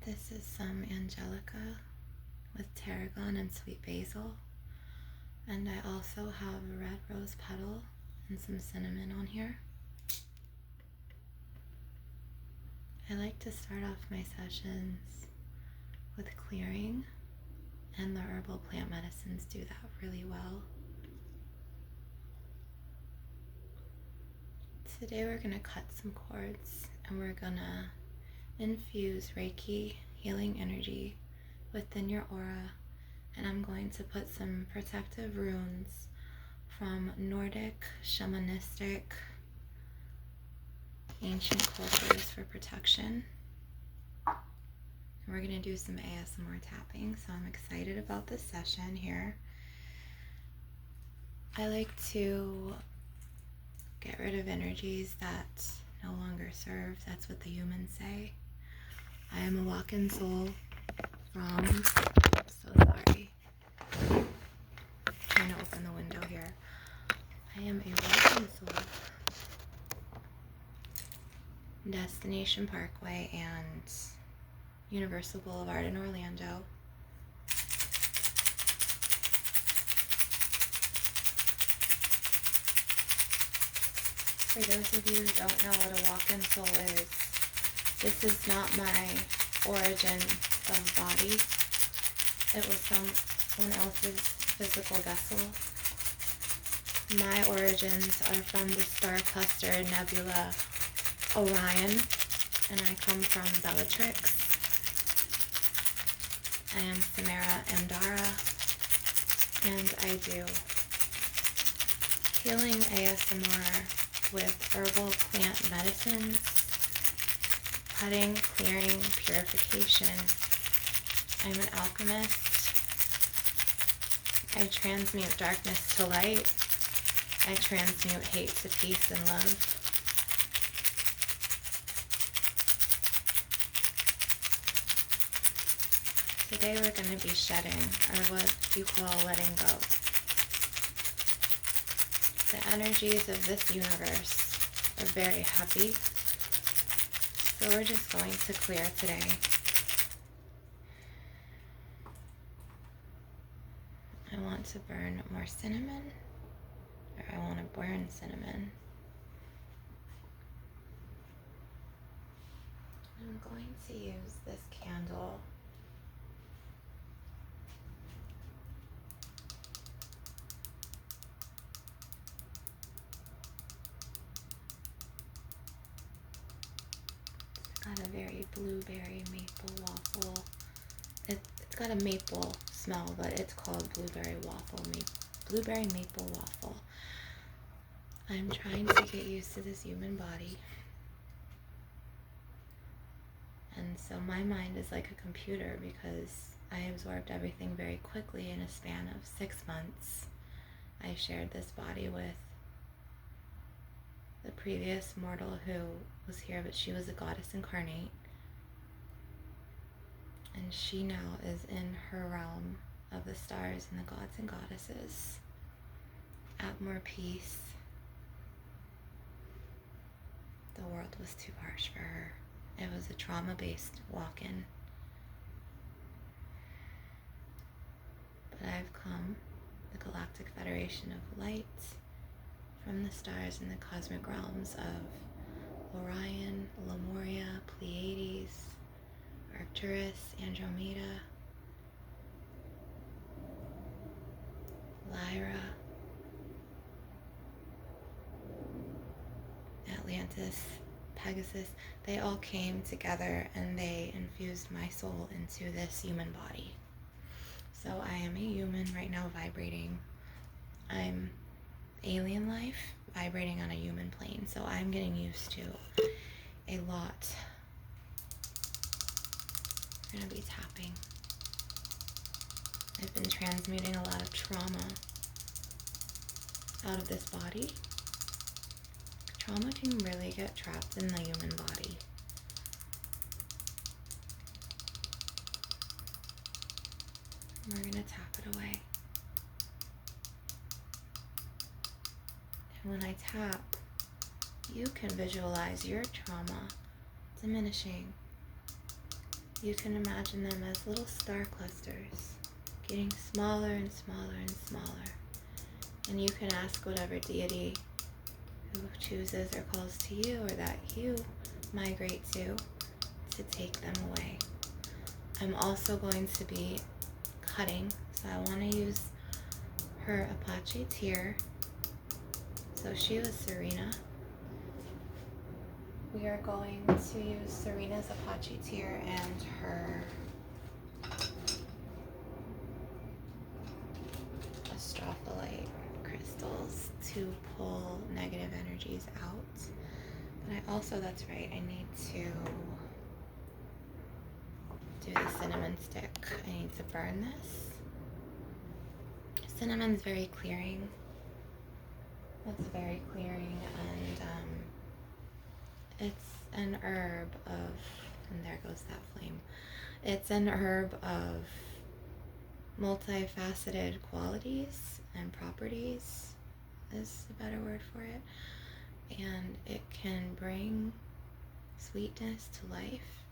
This is some angelica with tarragon and sweet basil. And I also have a red rose petal and some cinnamon on here. I like to start off my sessions with clearing, and the herbal plant medicines do that really well. Today we're going to cut some cords and we're going to infuse Reiki healing energy within your aura, and I'm going to put some protective runes from Nordic, shamanistic, ancient cultures for protection. And we're going to do some ASMR tapping, so I'm excited about this session here. I like to get rid of energies that no longer serve. That's what the humans say. I am a walk-in soul from, so sorry, trying to open the window here. I am a walk-in soul. Destination Parkway and Universal Boulevard in Orlando. For those of you who don't know what a walk-in soul is, this is not my origin of body. It was someone else's physical vessel. My origins are from the star cluster nebula Orion, and I come from Bellatrix. I am Samara Andara, and I do healing ASMR with herbal plant medicines, cutting, clearing, purification. I'm an alchemist. I transmute darkness to light. I transmute hate to peace and love. Today we're going to be shedding, or what you call letting go. The energies of this universe are very heavy, so we're just going to clear today. I want to burn more cinnamon, or I want to burn cinnamon. I'm going to use this candle. Got a very blueberry maple waffle. It's got a maple smell, but it's called blueberry maple waffle. I'm trying to get used to this human body. And so my mind is like a computer because I absorbed everything very quickly in a span of 6 months. I shared this body with the previous mortal who was here, but she was a goddess incarnate. And she now is in her realm of the stars and the gods and goddesses at more peace. The world was too harsh for her. It was a trauma-based walk-in. But I've come, the Galactic Federation of Light, from the stars in the cosmic realms of Orion, Lemuria, Pleiades, Arcturus, Andromeda, Lyra, Atlantis, Pegasus. They all came together and they infused my soul into this human body. So I am a human right now vibrating. I'm alien life vibrating on a human plane, so I'm getting used to a lot. We're going to be tapping. I've been transmuting a lot of trauma out of this body. Trauma can really get trapped in the human body. We're going to tap it away. And when I tap, you can visualize your trauma diminishing you can imagine them as little star clusters, getting smaller and smaller and smaller. And you can ask whatever deity who chooses or calls to you, or that you migrate to take them away. I'm also going to be cutting, so I want to use her Apache tear. So she was Serena. We are going to use Serena's Apache tear and her astrophyllite crystals to pull negative energies out. But I also, that's right, I need to do the cinnamon stick. I need to burn this. Cinnamon's very clearing. It's very clearing, and it's an herb of, and there goes that flame. It's an herb of multifaceted qualities and properties, is a better word for it. And it can bring sweetness to life,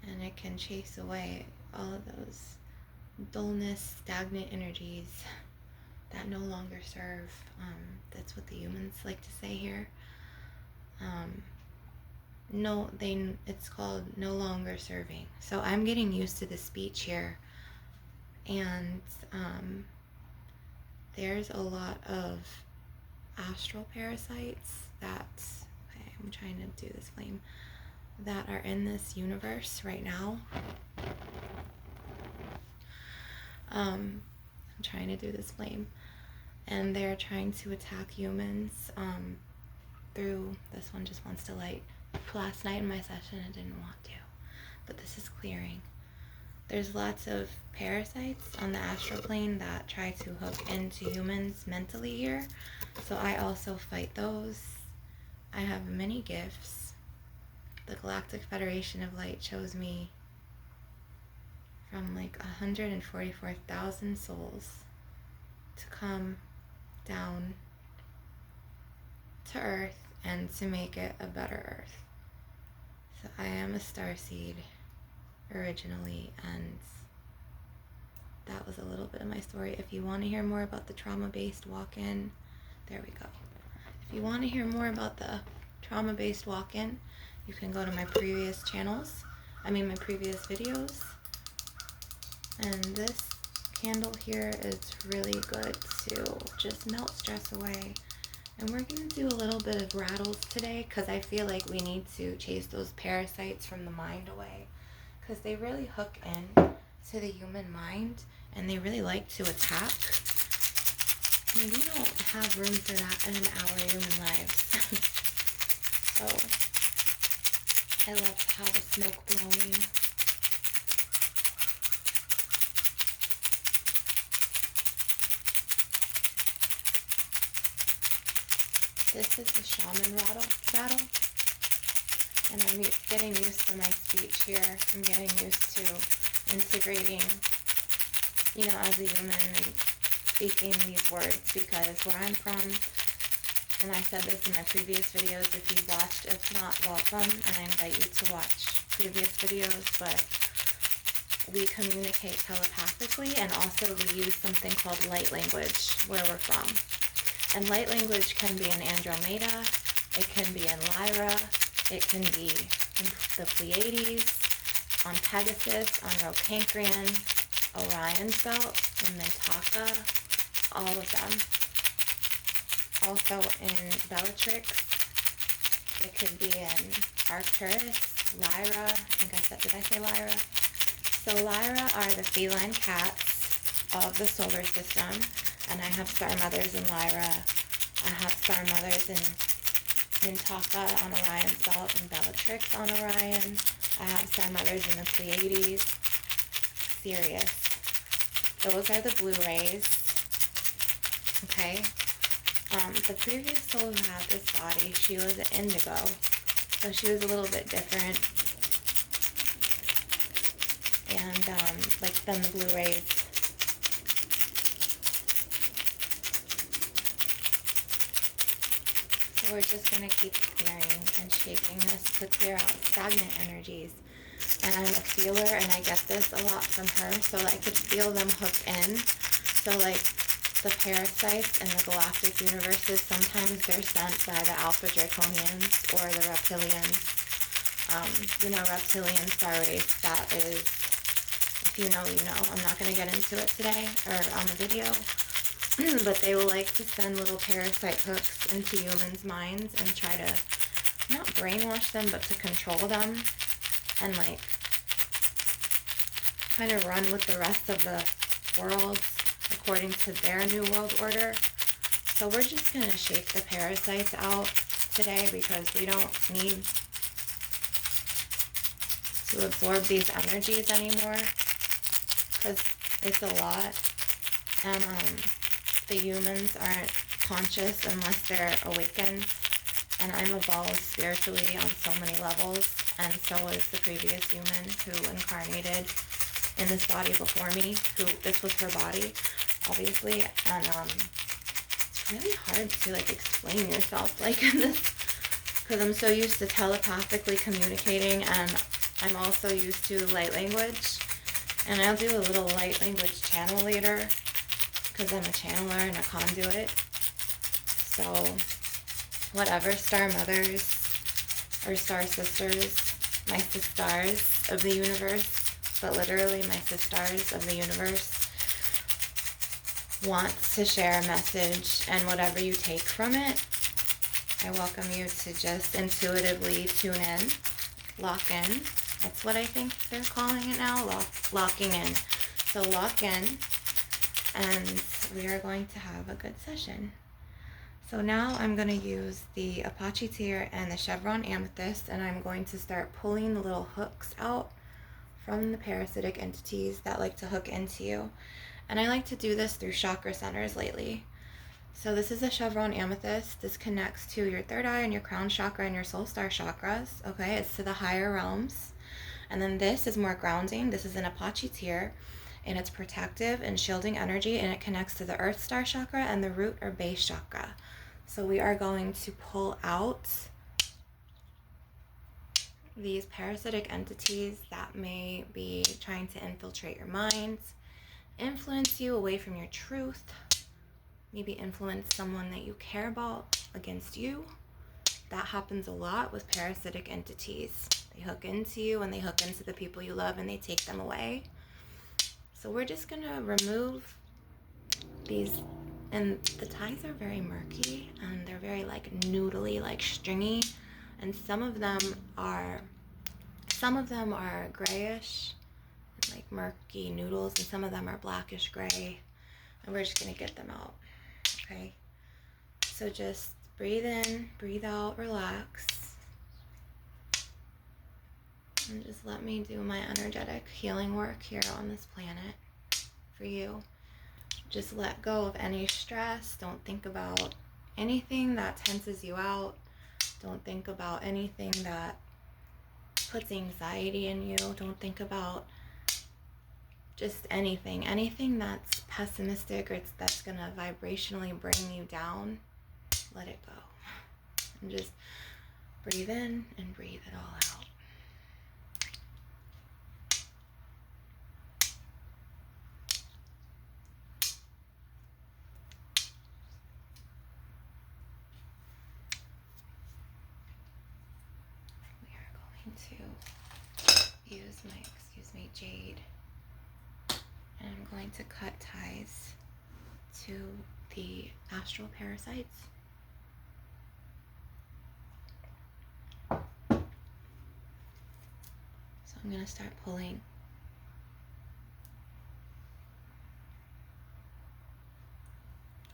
and it can chase away all of those dullness, stagnant energies that no longer serve. That's what the humans like to say here. It's called no longer serving. So I'm getting used to the speech here, and there's a lot of astral parasites that, okay, I'm trying to do this flame, that are in this universe right now. I'm trying to do this flame, and they're trying to attack humans through, this one just wants to light. Last night in my session it didn't want to, but this is clearing. There's lots of parasites on the astral plane that try to hook into humans mentally here, so I also fight those. I have many gifts. The Galactic Federation of Light chose me from like 144,000 souls to come down to Earth and to make it a better Earth. So I am a starseed originally, and that was a little bit of my story. If you want to hear more about the trauma-based walk-in, there we go. If you want to hear more about the trauma-based walk-in, you can go to my previous channels, my previous videos. And this candle here is really good to just melt stress away. And we're going to do a little bit of rattles today, because I feel like we need to chase those parasites from the mind away, because they really hook in to the human mind, and they really like to attack. And we don't have room for that in our human lives. So I love to have the smoke blowing. This is the shaman rattle, and I'm getting used to my speech here. I'm getting used to integrating, as a human, and speaking these words, because where I'm from, and I said this in my previous videos, if you've watched, if not, welcome, and I invite you to watch previous videos, but we communicate telepathically, and also we use something called light language where we're from. And light language can be in Andromeda, it can be in Lyra, it can be in the Pleiades, on Pegasus, on Rocancrian, Orion's belt, in Mintaka, all of them. Also in Bellatrix, it could be in Arcturus, Lyra, did I say Lyra? So Lyra are the feline cats of the solar system. And I have star mothers in Lyra. I have star mothers in Mintaka on Orion's belt, and Bellatrix on Orion. I have star mothers in the Pleiades. Sirius. Those are the blue rays. Okay. The previous soul who had this body, she was an indigo. So she was a little bit different. And than the blue rays. We're just going to keep clearing and shaping this to clear out stagnant energies. and I'm a feeler, and I get this a lot from her, so I could feel them hook in. So like the parasites in the galactic universes, sometimes they're sent by the Alpha Draconians or the reptilians. You know, reptilians are a race that is, if you know, you know. I'm not going to get into it today or on the video, but they will like to send little parasite hooks into humans' minds and try to not brainwash them, but to control them and like kind of run with the rest of the world according to their new world order. So we're just going to shake the parasites out today because we don't need to absorb these energies anymore, because it's a lot, and the humans aren't conscious unless they're awakened, and I'm evolved spiritually on so many levels, and so is the previous human who incarnated in this body before me, who this was her body, obviously, and it's really hard to like explain yourself like in this, because I'm so used to telepathically communicating, and I'm also used to light language, and I'll do a little light language channel later, because I'm a channeler and a conduit. So whatever, star mothers or star sisters, my sisters of the universe, but literally my sisters of the universe, want to share a message, and whatever you take from it, I welcome you to just intuitively tune in, lock in. That's what I think they're calling it now, locking in. So lock in, and we are going to have a good session. So now I'm going to use the Apache Tear and the Chevron Amethyst, and I'm going to start pulling the little hooks out from the parasitic entities that like to hook into you. And I like to do this through chakra centers lately. So this is a Chevron Amethyst. This connects to your third eye and your crown chakra and your soul star chakras. Okay, it's to the higher realms. And then this is more grounding. This is an Apache Tear, and it's protective and shielding energy, and it connects to the earth star chakra and the root or base chakra. So we are going to pull out these parasitic entities that may be trying to infiltrate your mind, influence you away from your truth, maybe influence someone that you care about against you. That happens a lot with parasitic entities. They hook into you, and they hook into the people you love, and they take them away. So we're just going to remove these, and the ties are very murky, and they're very like noodly, like stringy, and some of them are grayish, like murky noodles, and some of them are blackish gray, and we're just going to get them out. Okay, so just breathe in, breathe out, relax, and just let me do my energetic healing work here on this planet for you. Just let go of any stress. Don't think about anything that tenses you out. Don't think about anything that puts anxiety in you. Don't think about just anything that's pessimistic or that's going to vibrationally bring you down. Let it go. And just breathe in and breathe it all out. We are going to use my, jade, and I'm going to cut ties to the astral parasites. So I'm going to start pulling.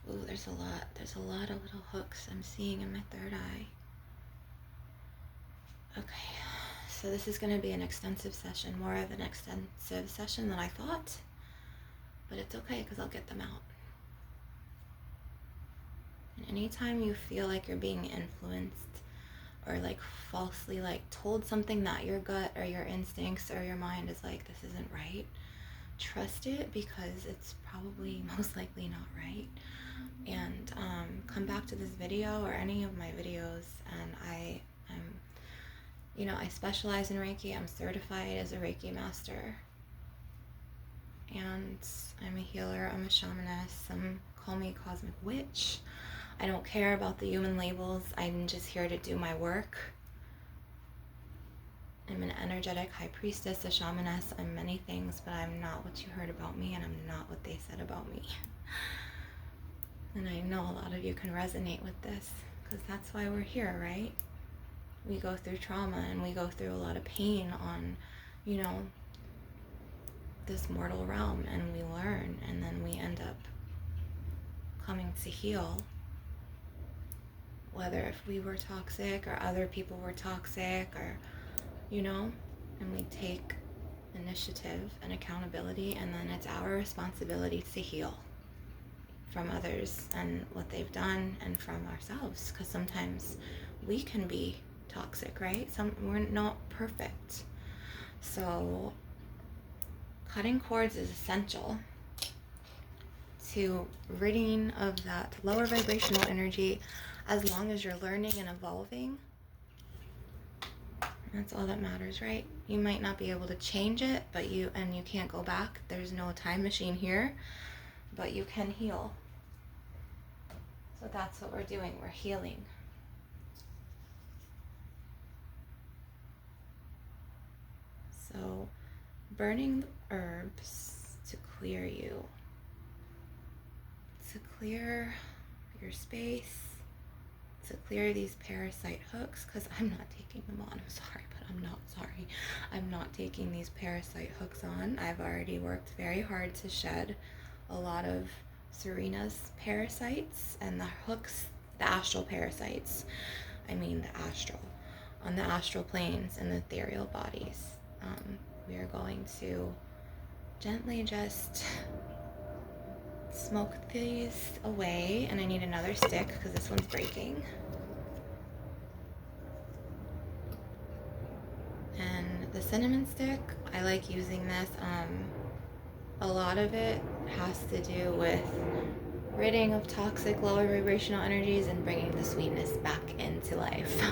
Ooh, there's a lot of little hooks I'm seeing in my third eye. Okay, so this is going to be an extensive session, more of an extensive session than I thought, but it's okay because I'll get them out. And anytime you feel like you're being influenced or like falsely like told something that your gut or your instincts or your mind is like, this isn't right, trust it, because it's probably most likely not right. And come back to this video or any of my videos, and I'm You know, I specialize in Reiki. I'm certified as a Reiki master. And I'm a healer. I'm a shamaness. Some call me a cosmic witch. I don't care about the human labels. I'm just here to do my work. I'm an energetic high priestess, a shamaness. I'm many things, but I'm not what you heard about me, and I'm not what they said about me. And I know a lot of you can resonate with this, because that's why we're here, right? We go through trauma, and we go through a lot of pain on, you know, this mortal realm, and we learn, and then we end up coming to heal. Whether if we were toxic or other people were toxic, or, you know, and we take initiative and accountability, and then it's our responsibility to heal from others and what they've done, and from ourselves, because sometimes we can be toxic, right? We're not perfect. So cutting cords is essential to ridding of that lower vibrational energy. As long as you're learning and evolving, that's all that matters, right? You might not be able to change it, but you can't go back. There's no time machine here, but you can heal. So that's what we're doing. We're healing. So burning the herbs to clear you, to clear your space, to clear these parasite hooks, because I'm not taking them on. I'm sorry, but I'm not sorry. I'm not taking these parasite hooks on. I've already worked very hard to shed a lot of Serena's parasites and the hooks, the astral parasites. I mean the astral, on the astral planes and the ethereal bodies. We are going to gently just smoke these away, and I need another stick because this one's breaking. And the cinnamon stick, I like using this. A lot of it has to do with ridding of toxic lower vibrational energies and bringing the sweetness back into life.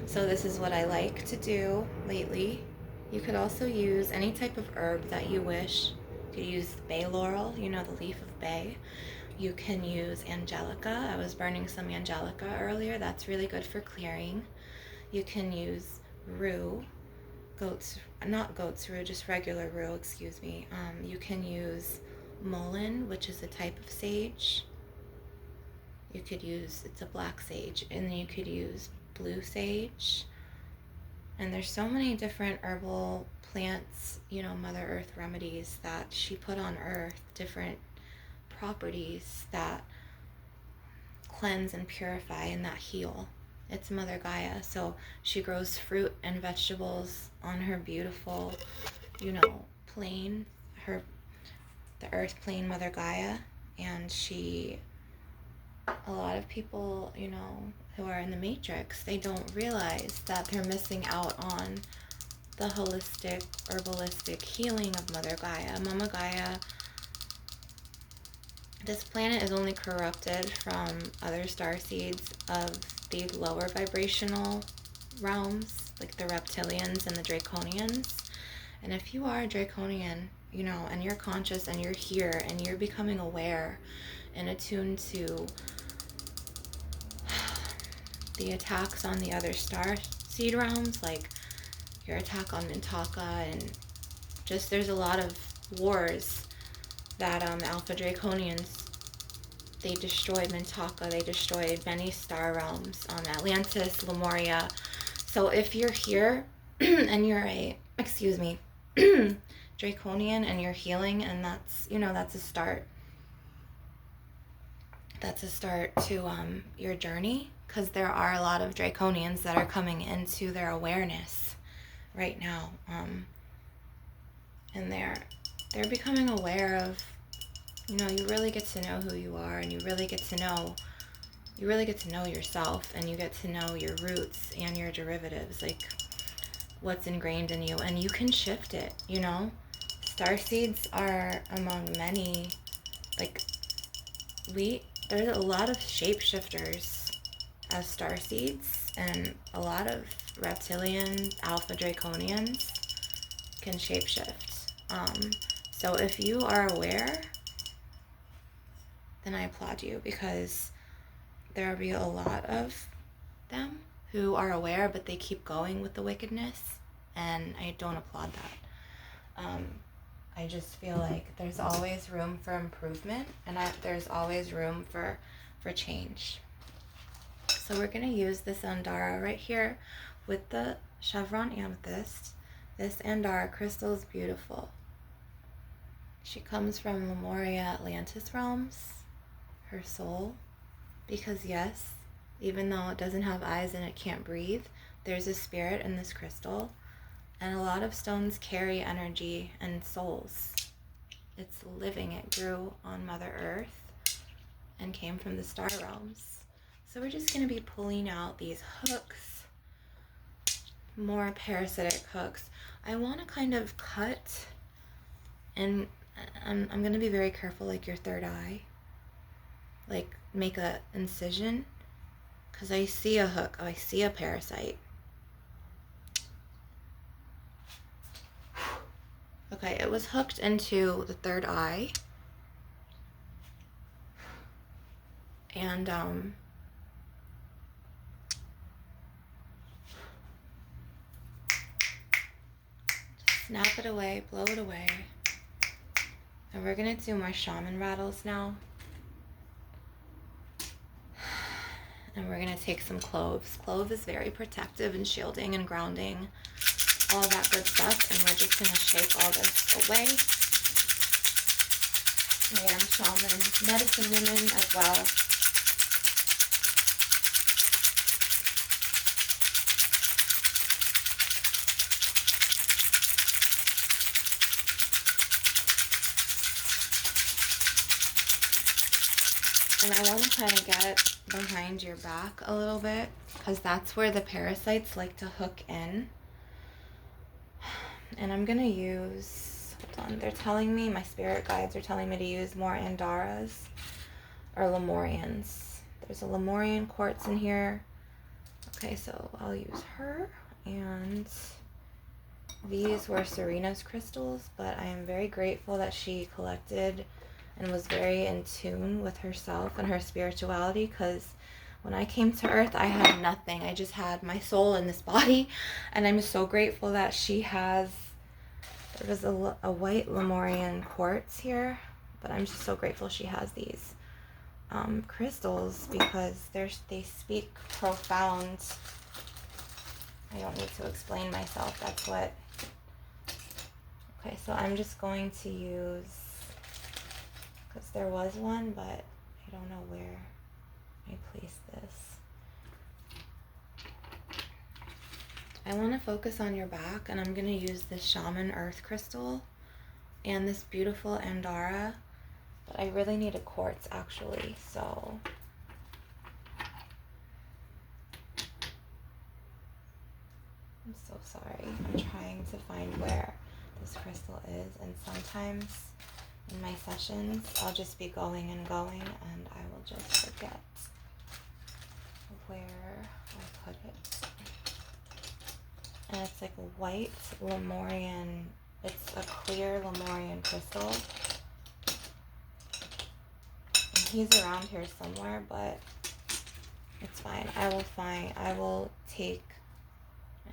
So this is what I like to do lately. You could also use any type of herb that you wish. You could use bay laurel, you know, the leaf of bay. You can use angelica. I was burning some angelica earlier. That's really good for clearing. You can use rue, not goat's rue, just regular rue, excuse me. You can use mullein, which is a type of sage. You could use, it's a black sage, and then you could use blue sage. And there's so many different herbal plants, you know, Mother Earth remedies that she put on earth, different properties that cleanse and purify and that heal. It's Mother Gaia. So she grows fruit and vegetables on her beautiful, you know, plane, the earth plane, Mother Gaia. And a lot of people, you know, who are in the matrix, they don't realize that they're missing out on the holistic, herbalistic healing of Mother Gaia. Mama Gaia, this planet is only corrupted from other star seeds of the lower vibrational realms, like the reptilians and the draconians. And if you are a draconian, you know, and you're conscious and you're here and you're becoming aware and attuned to the attacks on the other star seed realms, like your attack on Mintaka, and just there's a lot of wars that Alpha Draconians, they destroyed Mintaka, they destroyed many star realms, Atlantis, Lemuria. So if you're here and you're a, Draconian, and you're healing, and that's, you know, that's a start. That's a start to your journey, because there are a lot of Draconians that are coming into their awareness right now, and they're becoming aware of, you know, you really get to know who you are, and you really get to know yourself, and you get to know your roots and your derivatives, like what's ingrained in you, and you can shift it, you know. Starseeds are among many, like, there's a lot of shapeshifters as starseeds, and a lot of reptilians, alpha draconians can shapeshift. So if you are aware, then I applaud you, because there will be a lot of them who are aware, but they keep going with the wickedness, and I don't applaud that. I just feel like there's always room for improvement, and there's always room for change. So we're going to use this Andara right here with the chevron amethyst. This Andara crystal is beautiful. She comes from Lemuria Atlantis realms, her soul, because yes, even though it doesn't have eyes and it can't breathe, there's a spirit in this crystal, and a lot of stones carry energy and souls. It's living. It grew on Mother Earth and came from the star realms. So we're just going to be pulling out these hooks, more parasitic hooks. I want to kind of cut, and I'm going to be very careful, like your third eye, like make a incision, because I see a hook, I see a parasite. Okay, it was hooked into the third eye, and snap it away, blow it away. And we're gonna do more shaman rattles now. And we're gonna take some cloves. Clove is very protective and shielding and grounding, all that good stuff. And we're just gonna shake all this away. I am shaman, medicine woman as well. And I want to kind of get behind your back a little bit, because that's where the parasites like to hook in. And I'm going to use, hold on, they're telling me, my spirit guides are telling me to use more Andaras or Lemurians. There's a Lemurian quartz in here. Okay, so I'll use her. And these were Serena's crystals, but I am very grateful that she collected and was very in tune with herself and her spirituality, because when I came to Earth, I had nothing. I just had my soul in this body, and I'm so grateful that she has, there was a white Lemurian quartz here, but I'm just so grateful she has these crystals, because they speak profound. I don't need to explain myself, that's what. Okay, so I'm just going to use, because there was one, but I don't know where I placed this. I want to focus on your back, and I'm going to use this Shaman Earth Crystal and this beautiful Andara, but I really need a quartz actually, so I'm so sorry. I'm trying to find where this crystal is, and sometimes in my sessions, I'll just be going and going, and I will just forget where I put it. And it's like a white Lemurian, it's a clear Lemurian crystal. And he's around here somewhere, but it's fine. I will take,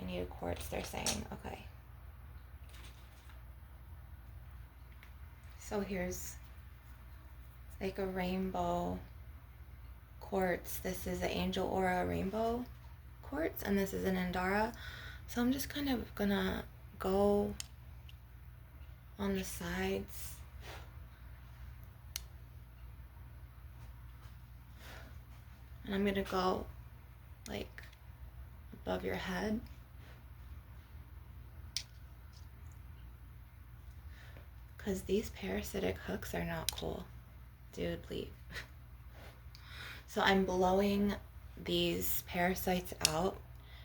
I need a quartz, they're saying, okay. So here's like a rainbow quartz. This is an Angel Aura rainbow quartz, and this is an Andara. So I'm just kind of gonna go on the sides. And I'm gonna go like above your head. Because these parasitic hooks are not cool. Dude, leave. So I'm blowing these parasites out.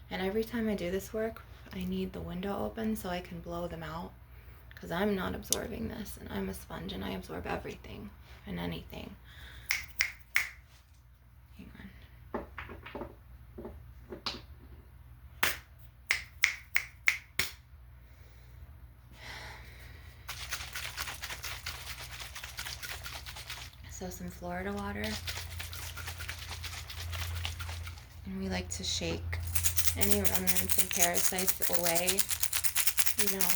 And every time I do this work, I need the window open so I can blow them out. Because I'm not absorbing this. And I'm a sponge and I absorb everything and anything. Hang on. So some Florida water. And we like to shake any remnants of parasites away. You know,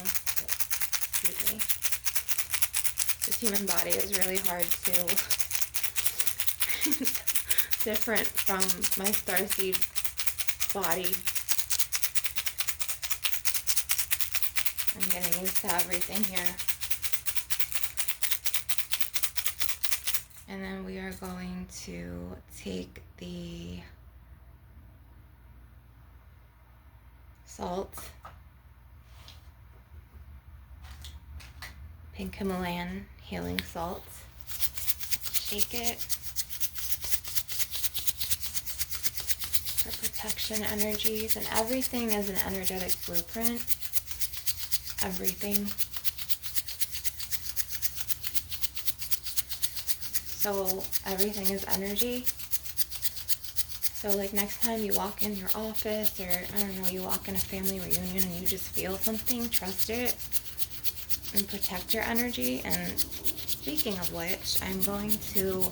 excuse me. This human body is really hard to different from my starseed body. I'm getting used to everything here. And then we are going to take the salt, pink Himalayan healing salt, shake it for protection energies, and everything is an energetic blueprint. Everything. So everything is energy. So like next time you walk in your office, or I don't know, you walk in a family reunion and you just feel something, trust it and protect your energy. And speaking of which, I'm going to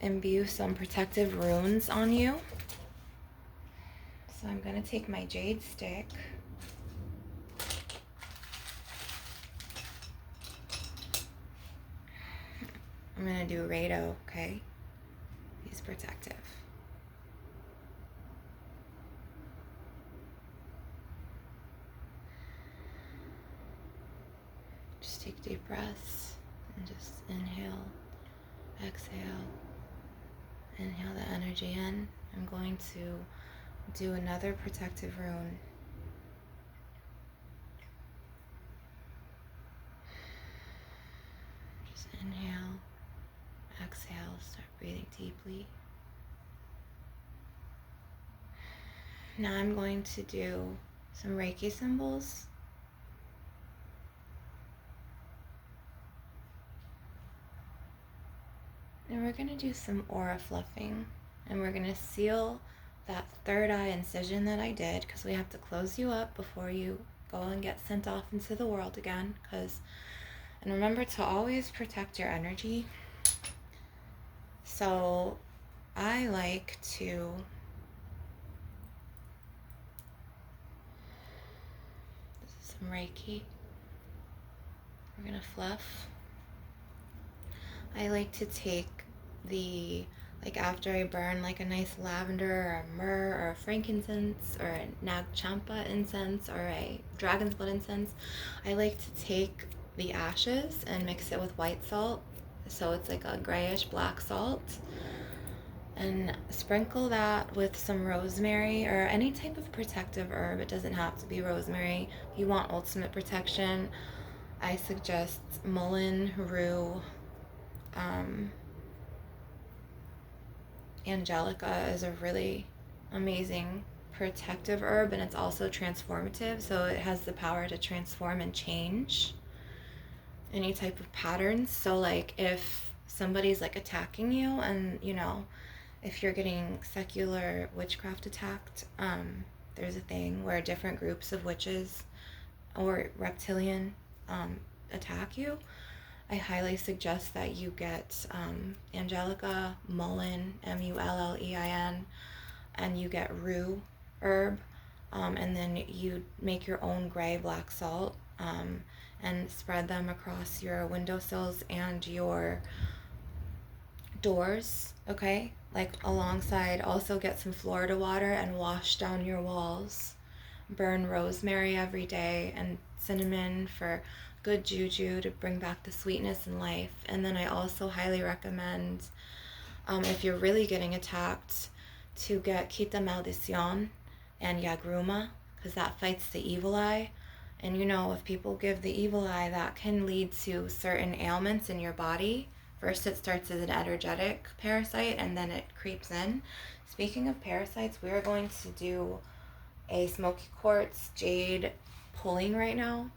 imbue some protective runes on you. So I'm going to take my jade stick. I'm going to do Rado, okay? He's protective. Just take deep breaths and just inhale, exhale, inhale the energy in. I'm going to do another protective rune. Just inhale, exhale, start breathing deeply. Now I'm going to do some Reiki symbols. And we're going to do some aura fluffing. And we're going to seal that third eye incision that I did, because we have to close you up before you go and get sent off into the world again. And remember to always protect your energy. So I like to some Reiki. We're gonna fluff. I like to take the, like after I burn like a nice lavender or a myrrh or a frankincense or a nag champa incense or a dragon's blood incense, I like to take the ashes and mix it with white salt, so it's like a grayish black salt, and sprinkle that with some rosemary or any type of protective herb. It doesn't have to be rosemary. If you want ultimate protection, I suggest mullein, rue, angelica is a really amazing protective herb, and it's also transformative, so it has the power to transform and change any type of patterns. So like if somebody's like attacking you, and you know, if you're getting secular witchcraft attacked, there's a thing where different groups of witches or reptilian attack you. I highly suggest that you get angelica, mullein, mullein, and you get rue herb, and then you make your own gray black salt, and spread them across your windowsills and your doors, okay? Like alongside, also get some Florida water and wash down your walls. Burn rosemary every day and cinnamon for good juju to bring back the sweetness in life. And then I also highly recommend, if you're really getting attacked, to get Quita Maldición and Yagruma, because that fights the evil eye. And you know, if people give the evil eye, that can lead to certain ailments in your body. First it starts as an energetic parasite and then it creeps in. Speaking of parasites, we are going to do a smoky quartz jade pulling right now,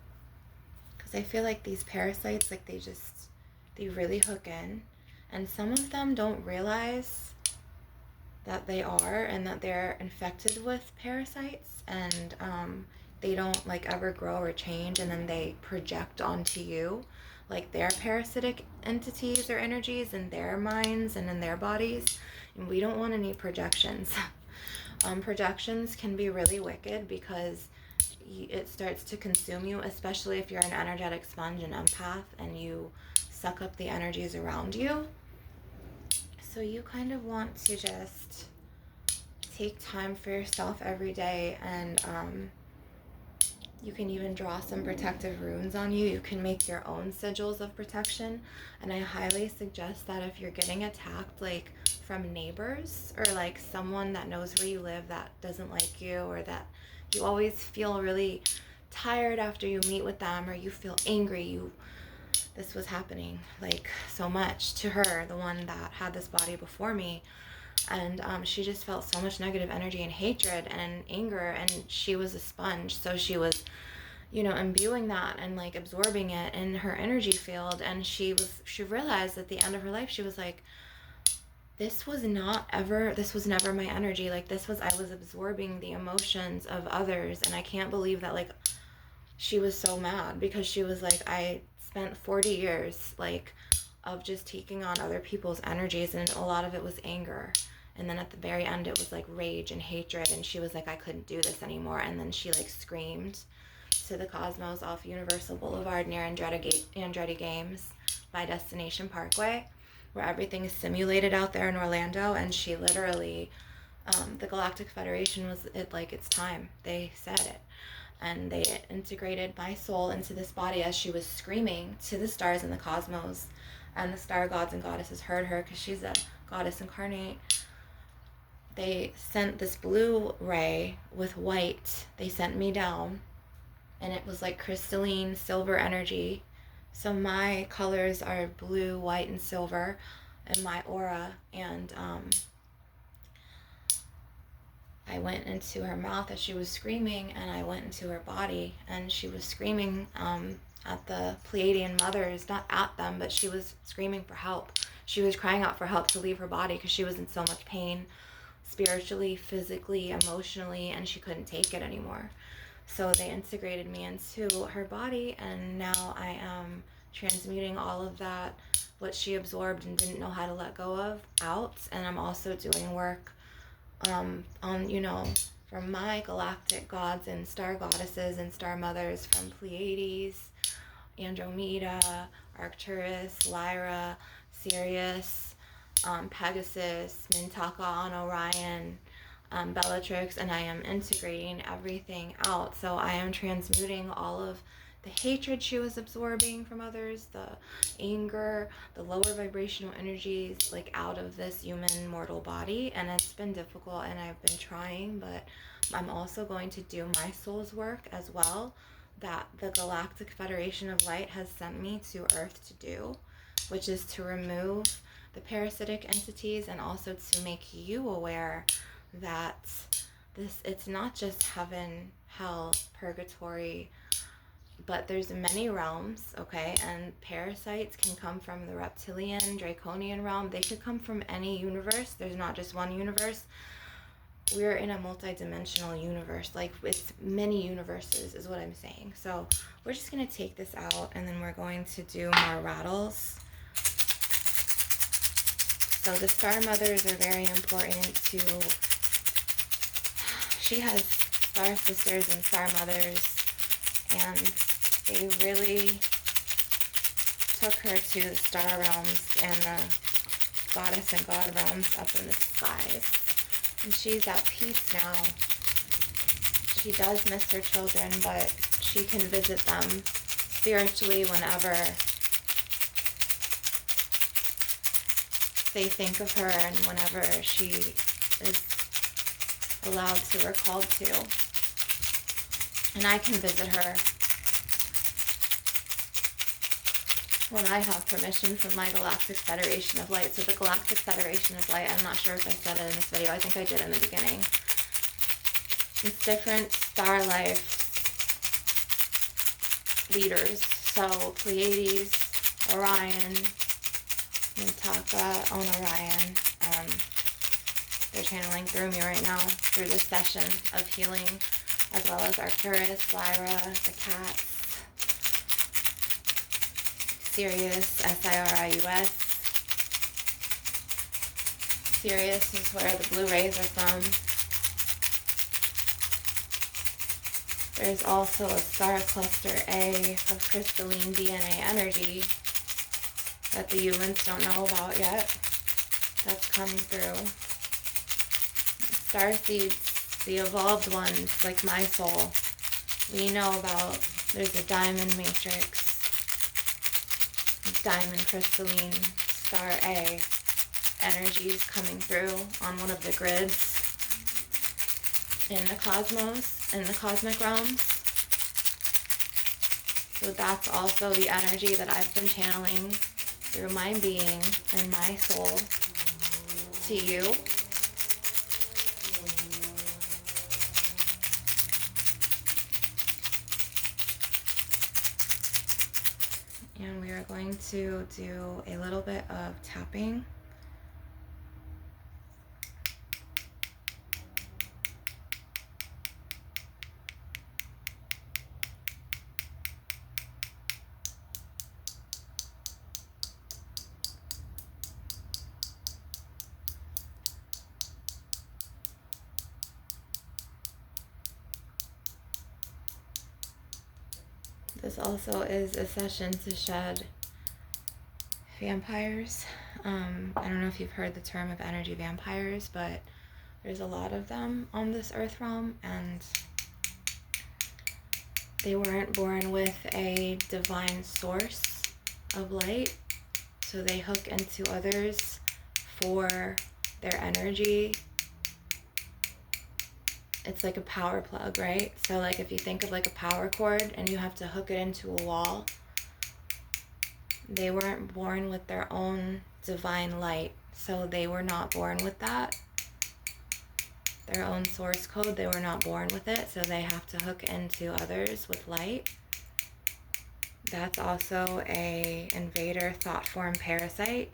because I feel like these parasites, like they really hook in, and some of them don't realize that they are, and that they're infected with parasites, and they don't like ever grow or change, and then they project onto you. like their parasitic entities or energies in their minds and in their bodies. And we don't want any projections. Projections can be really wicked because it starts to consume you, especially if you're an energetic sponge and empath and you suck up the energies around you. So you kind of want to just take time for yourself every day, and you can even draw some protective runes on you. You can make your own sigils of protection, and I highly suggest that if you're getting attacked, like from neighbors or like someone that knows where you live that doesn't like you, or that you always feel really tired after you meet with them, or you feel angry, this was happening like so much to her, the one that had this body before me. And she just felt so much negative energy and hatred and anger, and she was a sponge, so she was, you know, imbuing that and like absorbing it in her energy field. And she realized at the end of her life, she was like, this was never my energy. Like I was absorbing the emotions of others. And I can't believe that, like, she was so mad because she was like, I spent 40 years like of just taking on other people's energies, and a lot of it was anger. And then at the very end, it was like rage and hatred. And she was like, I couldn't do this anymore. And then she like screamed to the cosmos off Universal Boulevard near Andretti Games by Destination Parkway, where everything is simulated out there in Orlando. And she literally, the Galactic Federation was it like, it's time. They said it. And they integrated my soul into this body as she was screaming to the stars in the cosmos. And the star gods and goddesses heard her because she's a goddess incarnate. They sent this blue ray with white. They sent me down, and it was like crystalline silver energy. So my colors are blue, white, and silver in my aura. And I went into her mouth as she was screaming, and I went into her body, and she was screaming at the Pleiadian mothers, not at them, but she was screaming for help. She was crying out for help to leave her body because she was in so much pain, spiritually, physically, emotionally, and she couldn't take it anymore. So they integrated me into her body, and now I am transmuting all of that, what she absorbed and didn't know how to let go of, out. And I'm also doing work on, you know, from my galactic gods and star goddesses and star mothers from Pleiades, Andromeda, Arcturus, Lyra, Sirius, Pegasus, Mintaka on Orion, Bellatrix, and I am integrating everything out. So I am transmuting all of the hatred she was absorbing from others, the anger, the lower vibrational energies, like out of this human mortal body. And it's been difficult, and I've been trying, but I'm also going to do my soul's work as well, that the Galactic Federation of Light has sent me to Earth to do, which is to remove the parasitic entities, and also to make you aware that it's not just heaven, hell, purgatory, but there's many realms, okay? And parasites can come from the reptilian, draconian realm. They could come from any universe. There's not just one universe. We're in a multi-dimensional universe, like with many universes is what I'm saying. So we're just going to take this out, and then we're going to do more rattles. So the star mothers are very important to, she has star sisters and star mothers, and they really took her to the star realms and the goddess and god realms up in the skies. And she's at peace now. She does miss her children, but she can visit them spiritually whenever they think of her, and whenever she is allowed to or called to. And I can visit her when I have permission from my Galactic Federation of Light. So the Galactic Federation of Light, I'm not sure if I said it in this video, I think I did in the beginning. It's different star life leaders. So Pleiades, Orion, Mintaka on Orion. They're channeling through me right now through this session of healing, as well as Arcturus, Lyra, the cats, Sirius, Sirius. Sirius is where the blue rays are from. There's also a star cluster A of crystalline DNA energy that the humans don't know about yet. That's coming through. Star seeds, the evolved ones, like my soul, we know about. There's a diamond matrix, diamond crystalline star A energies coming through on one of the grids in the cosmos, in the cosmic realms. So that's also the energy that I've been channeling through my being and my soul to you. And we are going to do a little bit of tapping. This also is a session to shed vampires. I don't know if you've heard the term of energy vampires, but there's a lot of them on this earth realm, and they weren't born with a divine source of light, so they hook into others for their energy. It's like a power plug, right? So like if you think of like a power cord and you have to hook it into a wall, they weren't born with their own divine light. So they were not born with that. Their own source code, they were not born with it. So they have to hook into others with light. That's also a invader thought form parasite.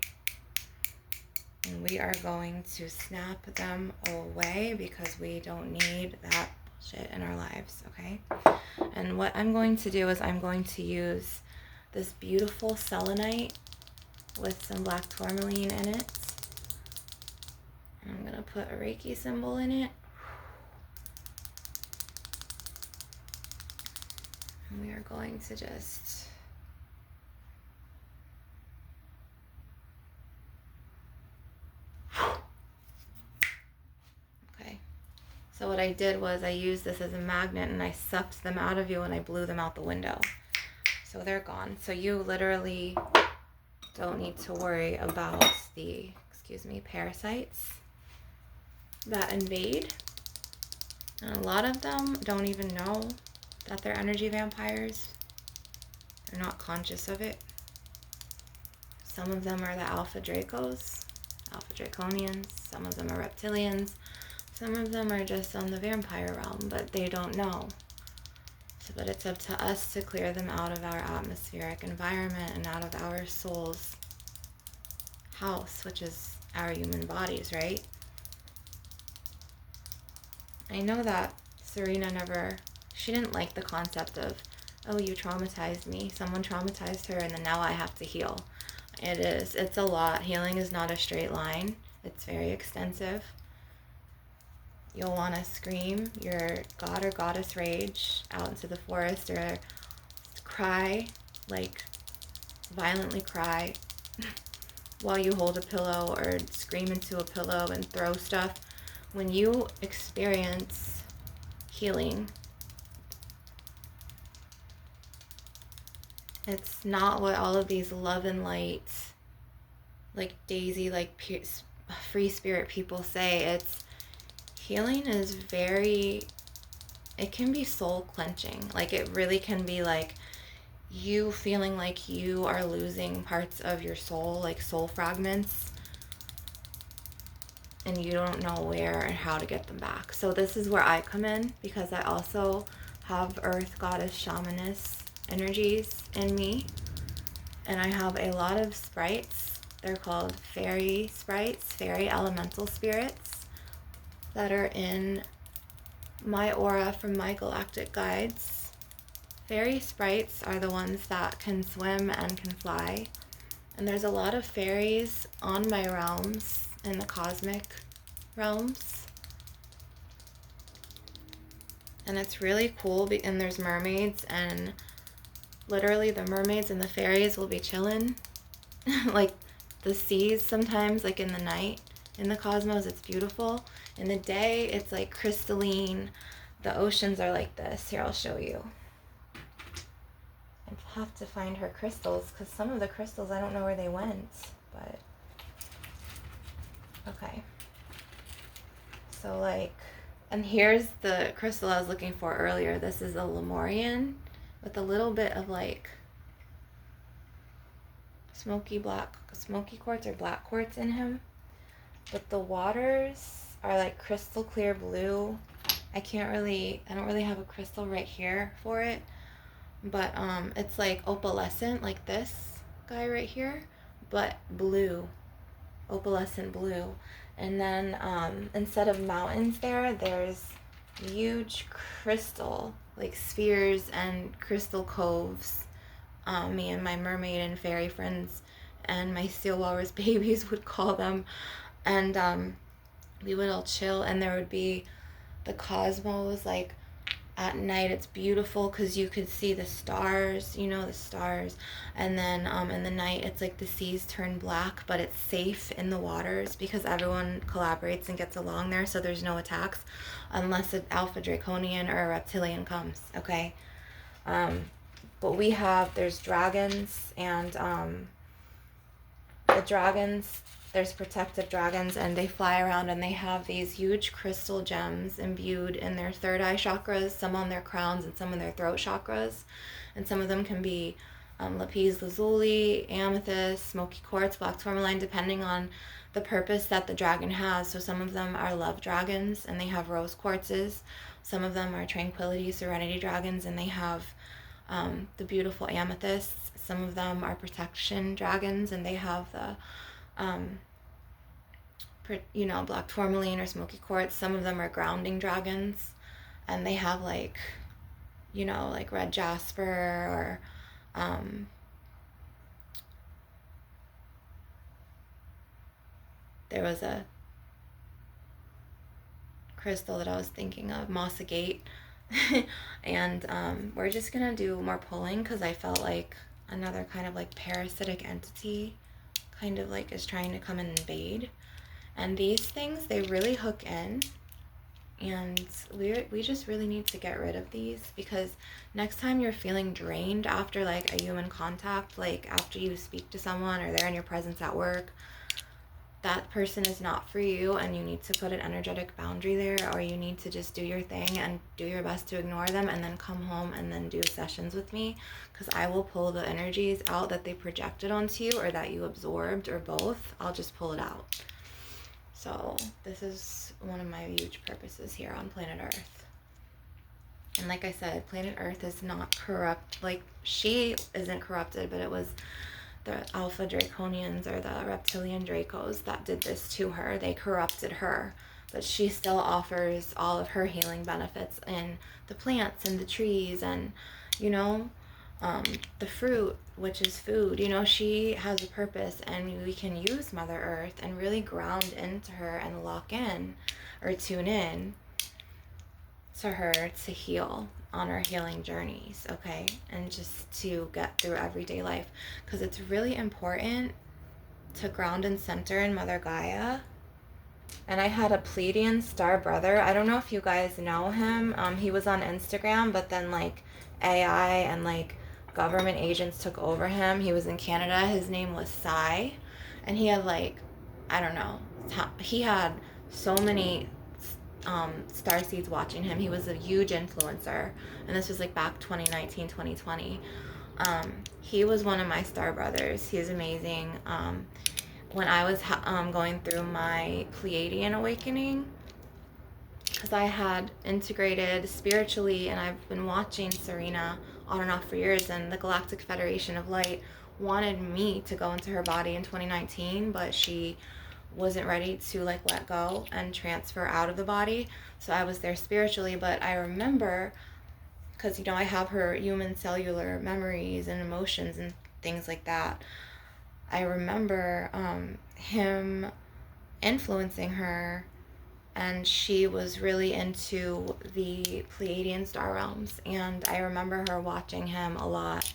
And we are going to snap them away because we don't need that bullshit in our lives, okay? And what I'm going to do is I'm going to use this beautiful selenite with some black tourmaline in it. And I'm going to put a Reiki symbol in it. And we are going to just... So what I did was I used this as a magnet and I sucked them out of you and I blew them out the window. So they're gone. So you literally don't need to worry about the, parasites that invade. And a lot of them don't even know that they're energy vampires. They're not conscious of it. Some of them are the Alpha Dracos, Alpha Draconians. Some of them are reptilians. Some of them are just on the vampire realm, but they don't know. So, but it's up to us to clear them out of our atmospheric environment and out of our soul's house, which is our human bodies, right? I know that Serena she didn't like the concept of, oh, you traumatized me. Someone traumatized her and then now I have to heal. It's a lot. Healing is not a straight line. It's very extensive. You'll want to scream your god or goddess rage out into the forest or cry, like violently cry while you hold a pillow or scream into a pillow and throw stuff. When you experience healing, it's not what all of these love and light, like Daisy, like free spirit people say. Healing is it can be soul clenching. Like it really can be like you feeling like you are losing parts of your soul, like soul fragments, and you don't know where and how to get them back. So this is where I come in because I also have earth goddess shamaness energies in me, and I have a lot of sprites. They're called fairy sprites, fairy elemental spirits, that are in my aura from my galactic guides. Fairy sprites are the ones that can swim and can fly. And there's a lot of fairies on my realms in the cosmic realms. And it's really cool. And there's mermaids, and literally the mermaids and the fairies will be chilling. Like the seas sometimes, like in the night, in the cosmos, it's beautiful. In the day, it's like crystalline. The oceans are like this. Here, I'll show you. I have to find her crystals, because some of the crystals, I don't know where they went, but okay. So like, and here's the crystal I was looking for earlier. This is a Lemurian with a little bit of like smoky quartz or black quartz in him. But the waters are like crystal clear blue. I don't really have a crystal right here for it. But it's like opalescent, like this guy right here, but blue, opalescent blue. And then instead of mountains there's huge crystal, like spheres and crystal coves. Me and my mermaid and fairy friends and my seal walrus babies would call them. And we would all chill, and there would be the cosmos, like at night it's beautiful because you could see the stars, the stars. And then in the night it's like the seas turn black, but it's safe in the waters because everyone collaborates and gets along there, so there's no attacks unless an alpha draconian or a reptilian comes, okay? But there's dragons, and the dragons, there's protective dragons, and they fly around, and they have these huge crystal gems imbued in their third eye chakras, some on their crowns and some in their throat chakras. And some of them can be lapis lazuli, amethyst, smoky quartz, black tourmaline, depending on the purpose that the dragon has. So some of them are love dragons, and they have rose quartzes. Some of them are tranquility, serenity dragons, and they have the beautiful amethysts. Some of them are protection dragons, and they have the black tourmaline or smoky quartz. Some of them are grounding dragons, and they have like red jasper, or there was a crystal that I was thinking of, moss agate. And we're just gonna do more pulling because I felt like another kind of like parasitic entity kind of like is trying to come and invade. And these things, they really hook in, and we just really need to get rid of these, because next time you're feeling drained after like a human contact, like after you speak to someone or they're in your presence at work, that person is not for you, and you need to put an energetic boundary there, or you need to just do your thing and do your best to ignore them, and then come home and then do sessions with me, because I will pull the energies out that they projected onto you or that you absorbed, or both. I'll just pull it out. So this is one of my huge purposes here on planet Earth. And like I said, planet Earth is not corrupt. Like, she isn't corrupted, but it was the alpha draconians or the reptilian dracos that did this to her. They corrupted her, but she still offers all of her healing benefits in the plants and the trees, and the fruit, which is food. She has a purpose, and we can use Mother Earth and really ground into her and lock in or tune in to her to heal on our healing journeys, okay? And just to get through everyday life, because it's really important to ground and center in Mother Gaia. And I had a Pleiadian star brother. I don't know if you guys know him. He was on Instagram, but then like AI and like government agents took over him. He was in Canada. His name was Sai, and he had like, I don't know, he had so many star seeds watching him. He was a huge influencer, and this was like back 2019, 2020. He was one of my star brothers. He is amazing. When I was going through my Pleiadian awakening, because I had integrated spiritually, and I've been watching Serena on and off for years, and the Galactic Federation of Light wanted me to go into her body in 2019, but she wasn't ready to like let go and transfer out of the body. So I was there spiritually, but I remember because, you know, I have her human cellular memories and emotions and things like that. I remember him influencing her, and she was really into the Pleiadian star realms, and I remember her watching him a lot,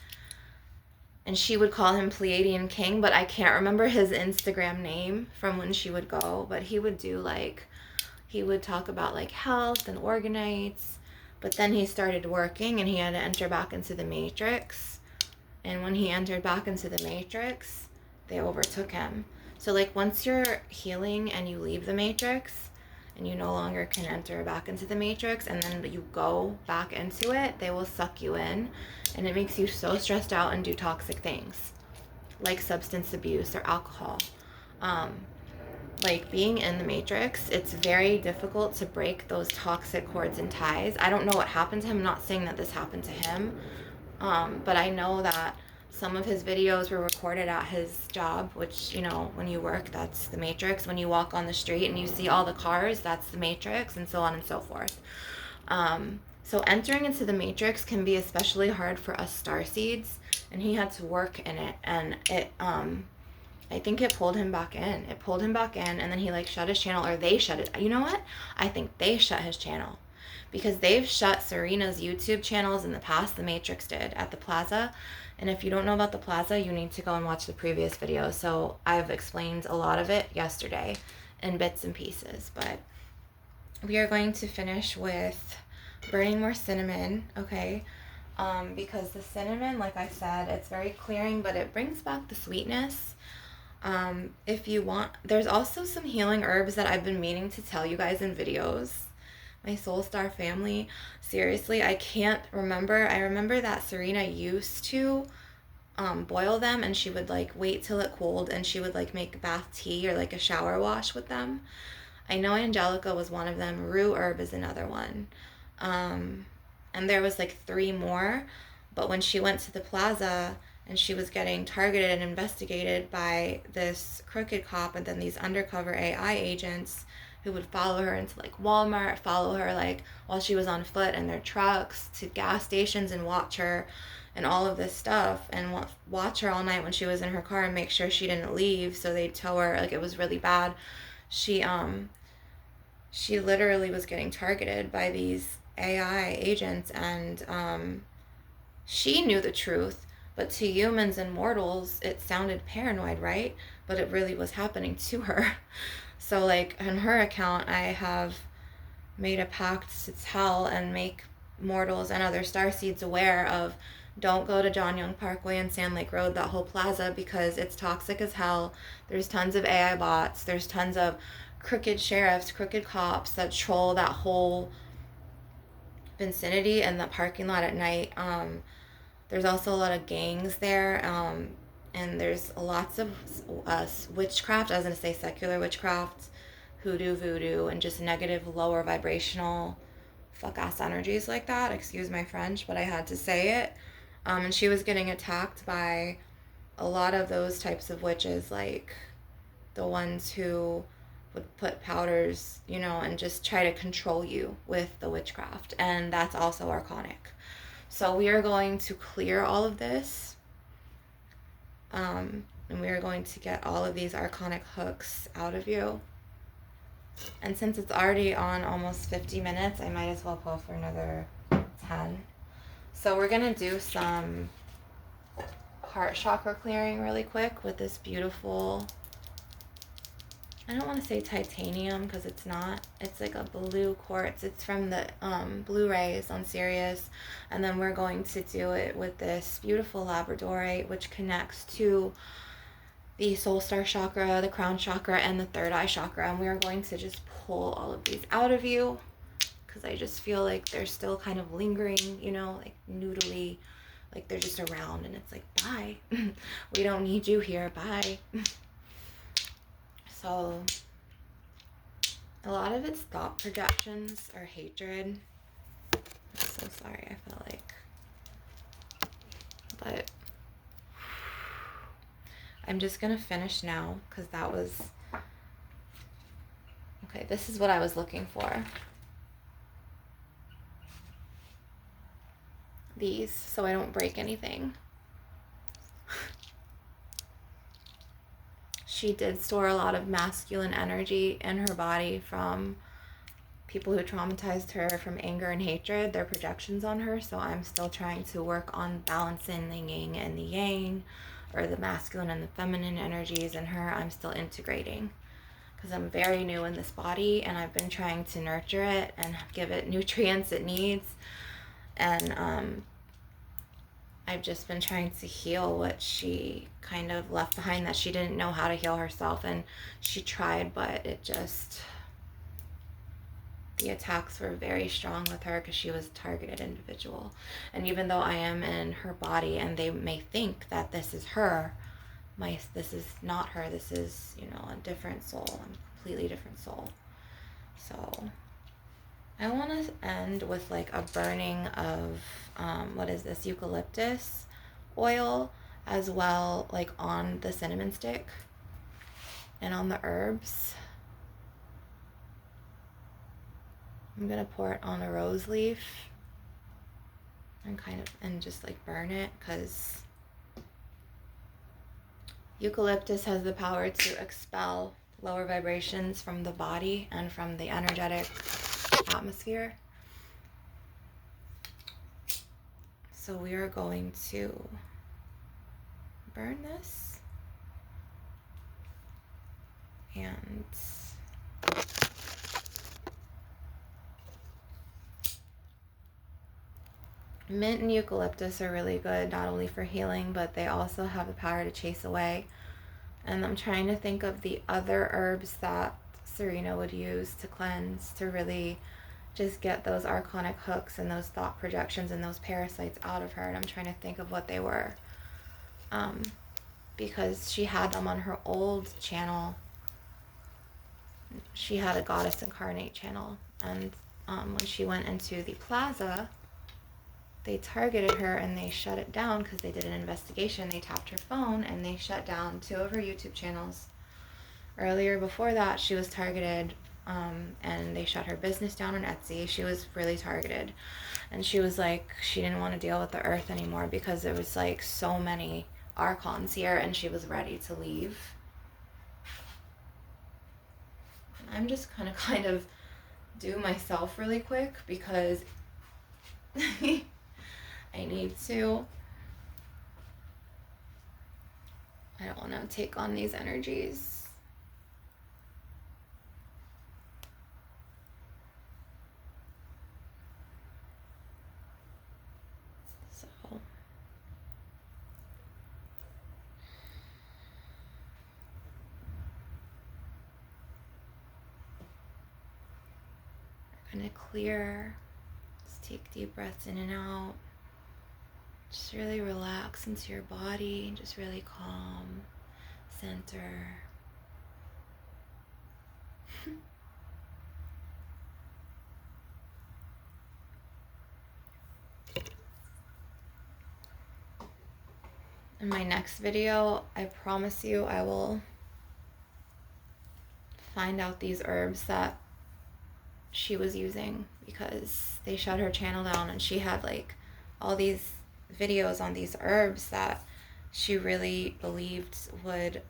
and she would call him Pleiadian King, but I can't remember his Instagram name from when she would go, but he would do like, he would talk about like health and organites, but then he started working and he had to enter back into the matrix, and when he entered back into the matrix, they overtook him. So like once you're healing and you leave the matrix and you no longer can enter back into the matrix, and then you go back into it, they will suck you in, and it makes you so stressed out and do toxic things like substance abuse or alcohol. Like being in the matrix, it's very difficult to break those toxic cords and ties. I don't know what happened to him. I'm not saying that this happened to him, but I know that some of his videos were recorded at his job, which, you know, when you work, that's the matrix. When you walk on the street and you see all the cars, that's the matrix, and so on and so forth. So entering into the matrix can be especially hard for us starseeds, and he had to work in it, and it I think it pulled him back in. It pulled him back in, and then he like shut his channel, or they shut it. You know what? I think they shut his channel, because they've shut Serena's YouTube channels in the past. The Matrix did at the Plaza. And if you don't know about the Plaza, you need to go and watch the previous video. So I've explained a lot of it yesterday in bits and pieces, but we are going to finish with burning more cinnamon, okay? Because the cinnamon, like I said, it's very clearing, but it brings back the sweetness. If you want, there's also some healing herbs that I've been meaning to tell you guys in videos. My Soul Star family, seriously, I can't remember. I remember that Serena used to boil them, and she would like wait till it cooled, and she would like make bath tea or like a shower wash with them. I know Angelica was one of them. Rue herb is another one. And there was like 3 more, but when she went to the Plaza and she was getting targeted and investigated by this crooked cop and then these undercover AI agents who would follow her into like Walmart, follow her like while she was on foot in their trucks to gas stations and watch her and all of this stuff, and watch her all night when she was in her car and make sure she didn't leave, so they'd tow her. Like, it was really bad. She literally was getting targeted by these AI agents, and she knew the truth, but to humans and mortals, it sounded paranoid, right? But it really was happening to her. So, like, on her account, I have made a pact to tell and make mortals and other starseeds aware of, don't go to John Young Parkway and Sand Lake Road, that whole plaza, because it's toxic as hell. There's tons of AI bots. There's tons of crooked sheriffs, crooked cops that troll that whole vicinity and the parking lot at night. There's also a lot of gangs there, and there's lots of witchcraft. I was going to say secular witchcraft, hoodoo, voodoo, and just negative, lower vibrational fuck-ass energies like that. Excuse my French, but I had to say it. And she was getting attacked by a lot of those types of witches, like the ones who would put powders, you know, and just try to control you with the witchcraft. And that's also archonic. So we are going to clear all of this. And we are going to get all of these archonic hooks out of you. And since it's already on almost 50 minutes, I might as well go for another 10. So we're going to do some heart chakra clearing really quick with this beautiful, I don't want to say titanium because it's not. It's like a blue quartz. It's from the Blu-rays on Sirius. And then we're going to do it with this beautiful labradorite, which connects to the soul star chakra, the crown chakra, and the third eye chakra. And we are going to just pull all of these out of you, because I just feel like they're still kind of lingering, you know, like noodly, like they're just around, and it's like, bye. We don't need you here, bye. So a lot of it's thought projections or hatred. I'm so sorry, I felt like, but I'm just gonna finish now, because that was, okay, this is what I was looking for. these so I don't break anything. She did store a lot of masculine energy in her body from people who traumatized her, from anger and hatred, their projections on her. So I'm still trying to work on balancing the yin and the yang, or the masculine and the feminine energies in her. I'm still integrating because I'm very new in this body, and I've been trying to nurture it and give it nutrients it needs. And I've just been trying to heal what she kind of left behind, that she didn't know how to heal herself. And she tried, but it just, the attacks were very strong with her because she was a targeted individual. And even though I am in her body and they may think that this is her, this is not her. This is, you know, a different soul, a completely different soul. So I want to end with like a burning of, what is this, eucalyptus oil, as well, like on the cinnamon stick and on the herbs. I'm gonna pour it on a rose leaf and just like burn it, because eucalyptus has the power to expel lower vibrations from the body and from the energetic atmosphere. So we are going to burn this, and mint and eucalyptus are really good, not only for healing, but they also have the power to chase away. And I'm trying to think of the other herbs that Serena would use to cleanse, to really just get those archonic hooks and those thought projections and those parasites out of her. And I'm trying to think of what they were, because she had them on her old channel. She had a Goddess Incarnate channel, and when she went into the plaza, they targeted her and they shut it down because they did an investigation. They tapped her phone and they shut down 2 of her YouTube channels. Earlier before that, she was targeted, and they shut her business down on Etsy. She was really targeted, and she was like, she didn't want to deal with the earth anymore because there was like so many archons here, and she was ready to leave. I'm just gonna kind of do myself really quick because I need to. I don't want to take on these energies. So we're gonna clear. Just take deep breaths in and out. Just really relax into your body, just really calm, center. In my next video, I promise you I will find out these herbs that she was using, because they shut her channel down and she had like all these videos on these herbs that she really believed would,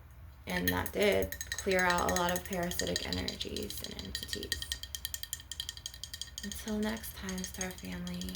and that did, clear out a lot of parasitic energies and entities. Until next time, Star Family.